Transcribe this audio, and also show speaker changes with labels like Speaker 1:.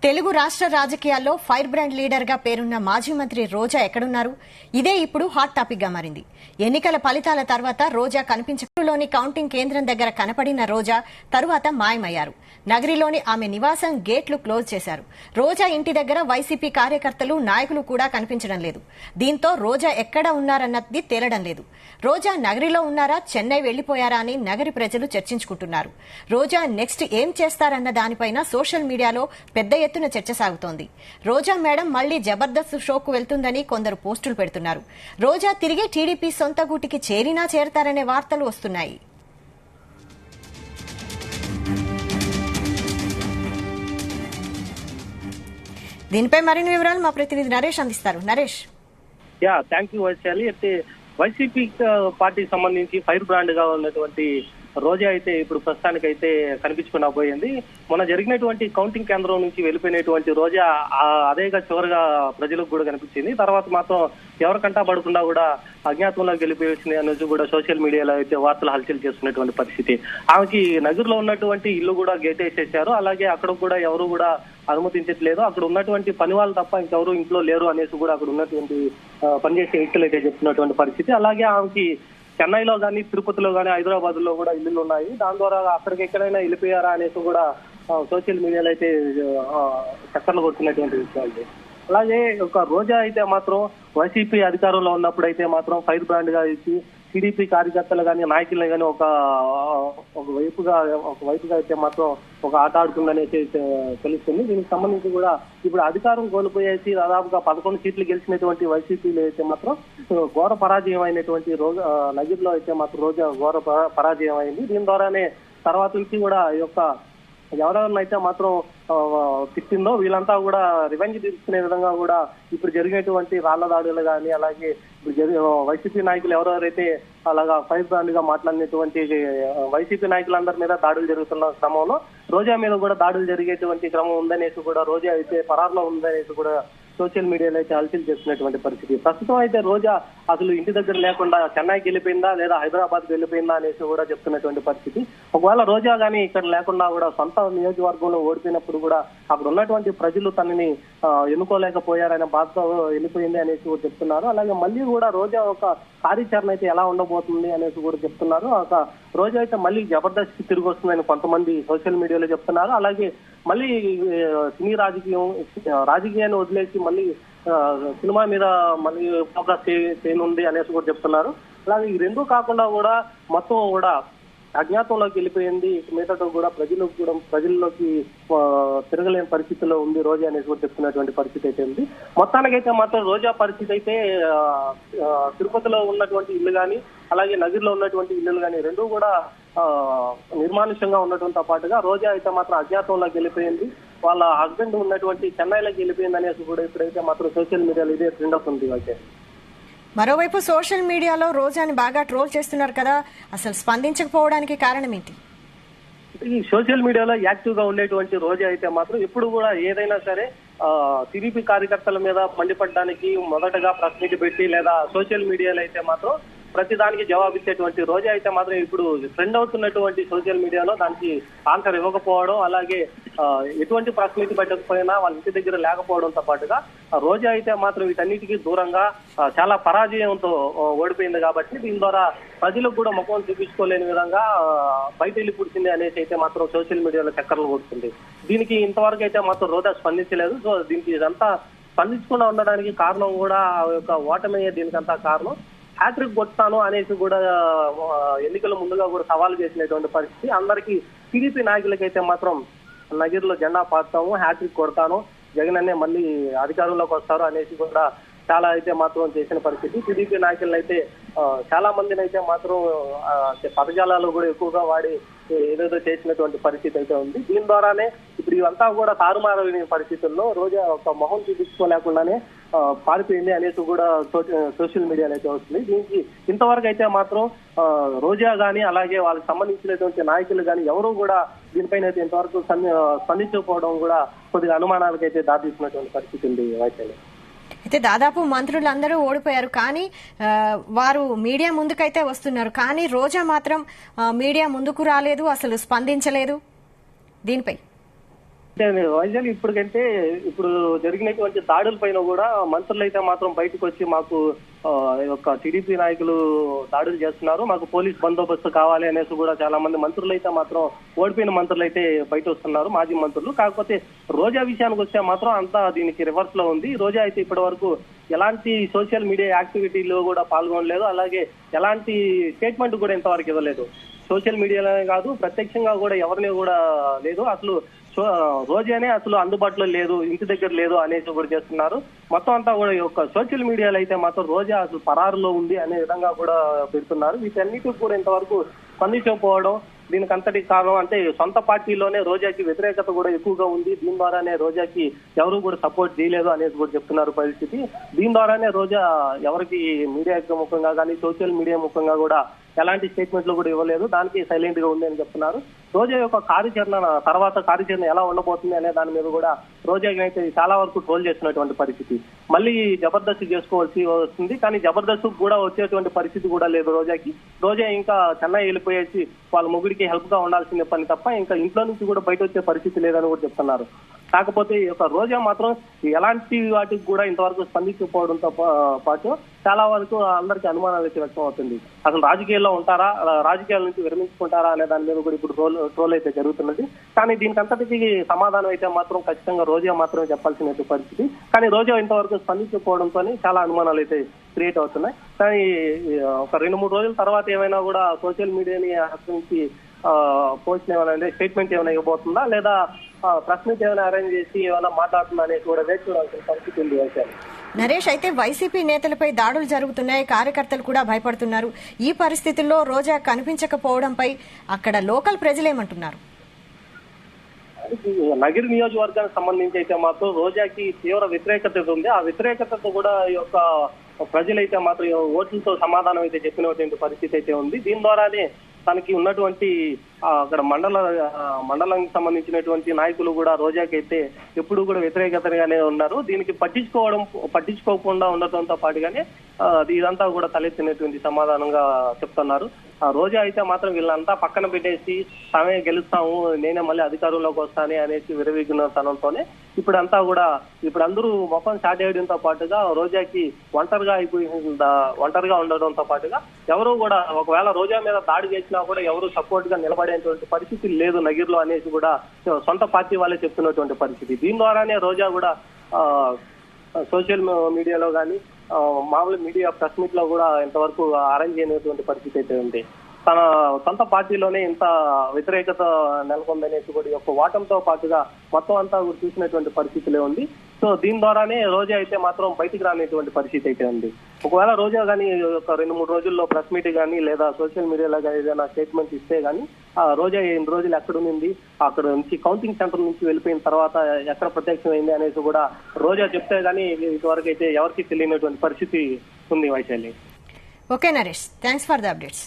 Speaker 1: తెలుగు రాష్ట్ర రాజకీయాల్లో fire brand leader గా పేరున్న మాజీ మంత్రి రోజా ఎక్కడున్నారు? ఇదే ఇప్పుడు హాట్ టాపిక్ గా మారింది. ఎన్నికల ఫలితాల తర్వాత రోజా కనిపించలోని కౌంటింగ్ కేంద్రం దగ్గర కనపడిన రోజా తరువాత మాయమయ్యారు. నగరిలోని ఆమె నివాసం గేట్లు క్లోజ్ చేశారు. రోజా ఇంటి దగ్గర వైసీపీ కార్యకర్తలు, నాయకులు కూడా కనిపించడం లేదు. దీంతో రోజా ఎక్కడ ఉన్నారన్నది తేలడం లేదు. రోజా నగరిలో ఉన్నారా, చెన్నై వెళ్లిపోయారా అని నగరి ప్రజలు చర్చించుకుంటున్నారు. రోజా నెక్స్ట్ ఏం చేస్తారన్న దానిపైన సోషల్ మీడియాలో పెద్ద ఎత్తున చర్చ సాగుతోంది. రోజా మేడం మళ్లీ జబర్దస్త్ షోకు వెళ్తుందని కొందరు పోస్టులు పెడుతున్నారు. రోజా తిరిగి టీడీపీ సొంత గూటికి చేరినా చేరతారనే వార్తలు వస్తున్నాయి. దీనిపై మరిన్ని వివరాలు మా ప్రతినిధి నరేష్ అందిస్తారు. నరేష్.
Speaker 2: Thank you Vaishali. అయితే వైసీపీ పార్టీకి సంబంధించి ఫైర్ బ్రాండ్ గా ఉన్నటువంటి రోజా అయితే ఇప్పుడు ప్రస్తుతానికి అయితే కనిపించకుండా పోయింది. మొన్న జరిగినటువంటి కౌంటింగ్ కేంద్రం నుంచి వెళ్ళిపోయినటువంటి రోజా అదేగా చివరిగా ప్రజలకు కూడా కనిపించింది. తర్వాత మాత్రం ఎవరికంటా పడకుండా కూడా అజ్ఞాతంలోకి వెళ్ళిపోయింది అనేది కూడా సోషల్ మీడియాలో అయితే వార్తలు హల్చల్ చేస్తున్నటువంటి పరిస్థితి. ఆమెకి నగర్లో ఉన్నటువంటి ఇల్లు కూడా గేట్ వేసేసారు. అలాగే అక్కడ కూడా ఎవరు కూడా అనుమతించట్లేదు. అక్కడ ఉన్నటువంటి పని వాళ్ళు తప్ప ఇంకెవరు ఇంట్లో లేరు అనేసి కూడా అక్కడ ఉన్నటువంటి పనిచేసే వ్యక్తులు అయితే చెప్తున్నటువంటి పరిస్థితి. అలాగే ఆమెకి చెన్నైలో కానీ, తిరుపతిలో కానీ, హైదరాబాద్ లో కూడా ఇల్లులు ఉన్నాయి. దాని ద్వారా అక్కడికి ఎక్కడైనా వెళ్ళిపోయారా అనేసి కూడా సోషల్ మీడియాలో అయితే చక్కర్లు కొడుతున్నటువంటి విషయాలు. అలాగే ఒక రోజా అయితే మాత్రం వైసీపీ అధికారంలో ఉన్నప్పుడు అయితే మాత్రం ఫైర్ బ్రాండ్ గా ఇచ్చి టీడీపీ కార్యకర్తలు కానీ, నాయకులను కానీ ఒక వైపుగా అయితే మాత్రం ఒక ఆట ఆడుతుందనేసి తెలుస్తుంది. దీనికి సంబంధించి కూడా ఇప్పుడు అధికారం కోల్పోయేసి దాదాపుగా 11 సీట్లు గెలిచినటువంటి వైసీపీలో అయితే మాత్రం ఘోర పరాజయం అయినటువంటి నగిరిలో అయితే మాత్రం రోజా ఘోర పరాజయం అయింది. దీని ద్వారానే తర్వాత నుంచి కూడా ఈ యొక్క ఎవరెవరినైతే మాత్రం తిట్టిందో వీళ్ళంతా కూడా రివెంజ్ తీసుకునే విధంగా కూడా ఇప్పుడు జరిగినటువంటి రాళ్ల దాడులు కానీ, అలాగే ఇప్పుడు వైసీపీ నాయకులు ఎవరెవరైతే అలాగా ఫైర్ బ్రాండ్ గా మాట్లాడినటువంటి వైసీపీ నాయకులందరి మీద దాడులు జరుగుతున్న క్రమంలో రోజా మీద కూడా దాడులు జరిగేటువంటి క్రమం ఉందనేసి కూడా రోజా అయితే పరారులో ఉందనేసి కూడా సోషల్ మీడియాలో అయితే హల్చల్ చేస్తున్నటువంటి పరిస్థితి. ప్రస్తుతం అయితే రోజా అసలు ఇంటి దగ్గర లేకుండా చెన్నైకి వెళ్ళిపోయిందా లేదా హైదరాబాద్కి వెళ్ళిపోయిందా అనేసి కూడా చెప్తున్నటువంటి పరిస్థితి. ఒకవేళ రోజా కానీ ఇక్కడ లేకుండా కూడా సొంత నియోజకవర్గంలో ఓడిపోయినప్పుడు కూడా అక్కడ ఉన్నటువంటి ప్రజలు తనని ఎన్నుకోలేకపోయారనే బాధతో వెళ్ళిపోయింది అనేసి కూడా చెప్తున్నారు. అలాగే మళ్ళీ కూడా రోజా ఒక కార్యాచరణ అయితే ఎలా ఉండబోతుంది అనేసి కూడా చెప్తున్నారు. ఒక రోజా అయితే మళ్ళీ జబర్దస్త్ తిరిగి వస్తుందని కొంతమంది సోషల్ మీడియాలో చెప్తున్నారు. అలాగే మళ్ళీ సినీ రాజకీయాన్ని వదిలేసి మళ్ళీ సినిమా మీద మళ్ళీ ఫోకస్ చేయనుంది అనేసి కూడా చెప్తున్నారు. అలాగే ఈ రెండూ కాకుండా కూడా మొత్తం కూడా అజ్ఞాతంలోకి వెళ్ళిపోయింది. మీదట కూడా ప్రజల్లోకి తిరగలేని పరిస్థితిలో ఉంది రోజా అనేసి కూడా చెప్తున్నటువంటి పరిస్థితి అయితే ఉంది. మొత్తానికైతే మాత్రం రోజా పరిస్థితి అయితే తిరుపతిలో ఉన్నటువంటి ఇల్లు కానీ, అలాగే నగిరిలో ఉన్నటువంటి ఇల్లులు కానీ రెండూ కూడా నిర్మానుష్యంగా ఉండటంతో పాటుగా రోజా అయితే మాత్రం అజ్ఞాతంలోకి వెళ్ళిపోయింది. వాళ్ళ హస్బెండ్ ఉన్నటువంటి చెన్నైలోకి వెళ్ళిపోయింది అనేసి కూడా ఇప్పుడైతే మాత్రం సోషల్ మీడియాలో ఇదే ట్రెండ్ అవుతుంది. అయితే
Speaker 1: మరోవైపు సోషల్ మీడియాలో రోజాని బాగా ట్రోల్ చేస్తున్నారు కదా, అసలు స్పందించకపోవడానికి కారణం ఏంటి?
Speaker 2: ఈ సోషల్ మీడియాలో యాక్టివ్ గా ఉండేటువంటి రోజా అయితే మాత్రం ఎప్పుడు కూడా ఏదైనా సరే టీడీపీ కార్యకర్తల మీద మండిపడడానికి మొదటగా ప్రెస్ మీట్ పెట్టి లేదా సోషల్ మీడియాలో అయితే మాత్రం ప్రతిదానికి జవాబిచ్చేటువంటి రోజా అయితే మాత్రం ఇప్పుడు ట్రెండ్ అవుతున్నటువంటి సోషల్ మీడియాలో దానికి ఆన్సర్ ఇవ్వకపోవడం, అలాగే ఎటువంటి ప్రెస్ మీట్ పెట్టకపోయినా వాళ్ళ ఇంటి దగ్గర లేకపోవడంతో పాటుగా రోజా అయితే మాత్రం వీటన్నిటికీ దూరంగా చాలా పరాజయంతో ఓడిపోయింది. కాబట్టి దీని ద్వారా ప్రజలకు కూడా ముఖం చూపించుకోలేని విధంగా బయట వెళ్ళి పుడిచింది అనేసి అయితే మాత్రం సోషల్ మీడియాలో చక్కర్లు కొడుతుంది. దీనికి ఇంతవరకు అయితే మాత్రం రోజా స్పందించలేదు. సో దీనికి ఇదంతా స్పందించకుండా ఉండడానికి కారణం కూడా ఆ యొక్క ఓటమయ్యే దీనికంతా కారణం. హ్యాట్రిక్ కొడతాను అనేసి కూడా ఎన్నికల ముందుగా కూడా సవాల్ చేసినటువంటి పరిస్థితి. అందరికీ టీడీపీ నాయకులకైతే మాత్రం నగిరిలో జెండా పాతాము, హ్యాట్రిక్ కొడతాను, జగన్ అనే మళ్ళీ అధికారంలోకి వస్తారు అనేసి కూడా చాలా అయితే మాత్రం చేసిన పరిస్థితి. టీడీపీ నాయకులను అయితే చాలా మందిని అయితే మాత్రం పదజాలాలు కూడా ఎక్కువగా వాడి ఏదేదో చేసినటువంటి పరిస్థితి అయితే ఉంది. దీని ద్వారానే ఇప్పుడు ఇవంతా కూడా తారుమారైన పరిస్థితుల్లో రోజా ఒక మొహం చూపించుకోలేకుండానే పారిపోయింది అనేసి కూడా సోషల్ మీడియాలో అయితే వస్తుంది. దీనికి ఇంతవరకు అయితే మాత్రం రోజా గానీ, అలాగే వాళ్ళకి సంబంధించినటువంటి నాయకులు కానీ ఎవరూ కూడా దీనిపైన అయితే ఇంతవరకు స్పందించకపోవడం కూడా కొద్దిగా అనుమానాలకైతే దారితీస్తున్నటువంటి పరిస్థితి ఉంది.
Speaker 1: అయితే దాదాపు మంత్రులందరూ ఓడిపోయారు, కానీ వారు మీడియా ముందుకైతే వస్తున్నారు. కానీ రోజా మాత్రం మీడియా ముందుకు రాలేదు, అసలు స్పందించలేదు. దీనిపై
Speaker 2: వైజాగ్ ఇప్పటికంటే ఇప్పుడు జరిగినటువంటి దాడుల పైన కూడా మంత్రులు అయితే మాత్రం బయటకు వచ్చి మాకు యొక్క టీడీపీ నాయకులు దాడులు చేస్తున్నారు, మాకు పోలీస్ బందోబస్తు కావాలి అనేసి కూడా చాలా మంది మంత్రులు అయితే మాత్రం ఓడిపోయిన మంత్రులు అయితే బయట వస్తున్నారు, మాజీ మంత్రులు. కాకపోతే రోజా విషయానికి వస్తే మాత్రం అంతా దీనికి రివర్స్ లో ఉంది. రోజా అయితే ఇప్పటి వరకు ఎలాంటి సోషల్ మీడియా యాక్టివిటీలో కూడా పాల్గొనలేదు, అలాగే ఎలాంటి స్టేట్మెంట్ కూడా ఇంతవరకు ఇవ్వలేదు. సోషల్ మీడియాలోనే కాదు ప్రత్యక్షంగా కూడా ఎవరిని కూడా లేదు, అసలు రోజానే అసలు అందుబాటులో లేదు, ఇంటి దగ్గర లేదు అనేసి కూడా చేస్తున్నారు. మొత్తం అంతా కూడా ఈ యొక్క సోషల్ మీడియాలో అయితే మాత్రం రోజా అసలు పరారులో ఉంది అనే విధంగా కూడా పెడుతున్నారు. వీటన్నిటికి కూడా ఇంతవరకు స్పందించకపోవడం దీనికి అంతటి కారణం అంటే సొంత పార్టీలోనే రోజాకి వ్యతిరేకత కూడా ఎక్కువగా ఉంది, దీని ద్వారానే రోజాకి ఎవరు కూడా సపోర్ట్ చేయలేదు అనేది కూడా చెప్తున్నారు పరిస్థితి. దీని ద్వారానే రోజా ఎవరికి మీడియా ముఖంగా కానీ సోషల్ మీడియా ముఖంగా కూడా ఎలాంటి స్టేట్మెంట్లు కూడా ఇవ్వలేదు, దానికి సైలెంట్ గా ఉంది అని చెప్తున్నారు. రోజా యొక్క కార్యాచరణ ఎలా ఉండబోతుంది అనే దాని మీద కూడా రోజాకి అయితే చాలా వరకు ట్రోల్ చేస్తున్నటువంటి పరిస్థితి. మళ్ళీ జబర్దస్త్ చేసుకోవాల్సి వస్తుంది, కానీ జబర్దస్త్ కూడా వచ్చేటువంటి పరిస్థితి కూడా లేదు రోజాకి. రోజా ఇంకా చెన్నై వెళ్ళిపోయేసి వాళ్ళ మొగుడికి హెల్ప్ గా ఉండాల్సిన పని తప్ప ఇంకా ఇంట్లో నుంచి కూడా బయట వచ్చే పరిస్థితి లేదని కూడా చెప్తున్నారు. కాకపోతే ఈ యొక్క రోజా మాత్రం ఎలాంటి వాటికి కూడా ఇంతవరకు స్పందించకపోవడంతో పాటు చాలా వరకు అందరికీ అనుమానాలు అయితే వ్యక్తం అవుతుంది. అసలు రాజకీయాల్లో ఉంటారా, రాజకీయాల నుంచి విరమించుకుంటారా అనే దాని మీద కూడా ఇప్పుడు ట్రోల్ అయితే జరుగుతున్నది. కానీ దీనికి అంతటికి సమాధానం అయితే మాత్రం ఖచ్చితంగా రోజా మాత్రమే చెప్పాల్సిన పరిస్థితి. కానీ రోజా ఇంతవరకు స్పందించకపోవడంతో చాలా అనుమానాలు అయితే క్రియేట్ అవుతున్నాయి. కానీ ఒక 2-3 రోజుల తర్వాత ఏమైనా కూడా సోషల్ మీడియాని ఆశ్రయించి పోస్ట్ ఏమైనా స్టేట్మెంట్ ఏమైనా ఇవ్వబోతుందా, లేదా ప్రెస్ మీట్ ఏమైనా అరేంజ్ చేసి ఏమైనా మాట్లాడుతుందా అనేది కూడా వేచి చూడాల్సిన పరిస్థితి ఉంది.
Speaker 1: నరేష్, అయితే వైసీపీ నేతలపై దాడులు జరుగుతున్నాయి, కార్యకర్తలు కూడా భయపడుతున్నారు. ఈ పరిస్థితుల్లో రోజా కనిపించకపోవడంపై అక్కడ లోకల్ ప్రజలేమంటున్నారు?
Speaker 2: నగిరి నియోజకవర్గానికి సంబంధించి అయితే మాత్రం రోజాకి తీవ్ర వ్యతిరేకత ఉంది. ఆ వ్యతిరేకతతో కూడా ఈ యొక్క ప్రజలైతే మాత్రం ఓట్లతో సమాధానం అయితే చెప్పినటువంటి పరిస్థితి అయితే ఉంది. దీని ద్వారానే తనకి ఉన్నటువంటి అక్కడ మండలానికి సంబంధించినటువంటి నాయకులు కూడా రోజాకైతే ఎప్పుడు కూడా వ్యతిరేకతగానే ఉన్నారు. దీనికి పట్టించుకోకుండా ఉండటంతో పాటుగానే ఇదంతా కూడా తలెత్తినటువంటి సమాధానంగా చెప్తున్నారు. రోజా అయితే మాత్రం వీళ్ళంతా పక్కన పెట్టేసి తామే గెలుస్తాము, నేనే మళ్ళీ అధికారంలోకి వస్తానే అనేసి విరవీగిన తనంతోనే ఇప్పుడు అందరూ మొత్తం స్టార్ట్ చేయడంతో పాటుగా రోజాకి ఒంటరిగా ఉండడంతో పాటుగా ఎవరు కూడా ఒకవేళ రోజా మీద దాడి చేసినా కూడా ఎవరు సపోర్ట్ గా నిలబడేటువంటి పరిస్థితి లేదు నగిరిలో అనేసి కూడా సొంత పార్టీ వాళ్ళే చెప్తున్నటువంటి పరిస్థితి. దీని ద్వారానే రోజా కూడా సోషల్ మీడియాలో కానీ మామూలు మీడియా ప్రెస్ మీట్ లో కూడా ఇంతవరకు అరేంజ్ అయినటువంటి పరిస్థితి అయితే ఉంది. తన సొంత పార్టీలోనే ఇంత వ్యతిరేకత నెలకొందనేసి కూడా యొక్క వాటంతో పాటుగా మొత్తం అంతా కూడా చూసినటువంటి పరిస్థితిలో ఉంది. సో దీని ద్వారానే రోజా అయితే మాత్రం బయటికి రానిటువంటి పరిస్థితి అయితే ఉంది. ఒకవేళ రోజా కానీ ఒక 2-3 రోజుల్లో ప్రెస్ మీట్ కానీ లేదా సోషల్ మీడియాలో కానీ ఏదైనా స్టేట్మెంట్ ఇస్తే గానీ రోజా 8 రోజులు ఎక్కడుంది, అక్కడ నుంచి కౌంటింగ్ సెంటర్ నుంచి వెళ్ళిపోయిన తర్వాత ఎక్కడ ప్రత్యక్షమైంది అనేసి కూడా రోజా చెప్తే గానీ ఇంతవరకు అయితే ఎవరికి తెలియనటువంటి పరిస్థితి ఉంది Vaishali.
Speaker 1: Okay Naresh, thanks for the updates.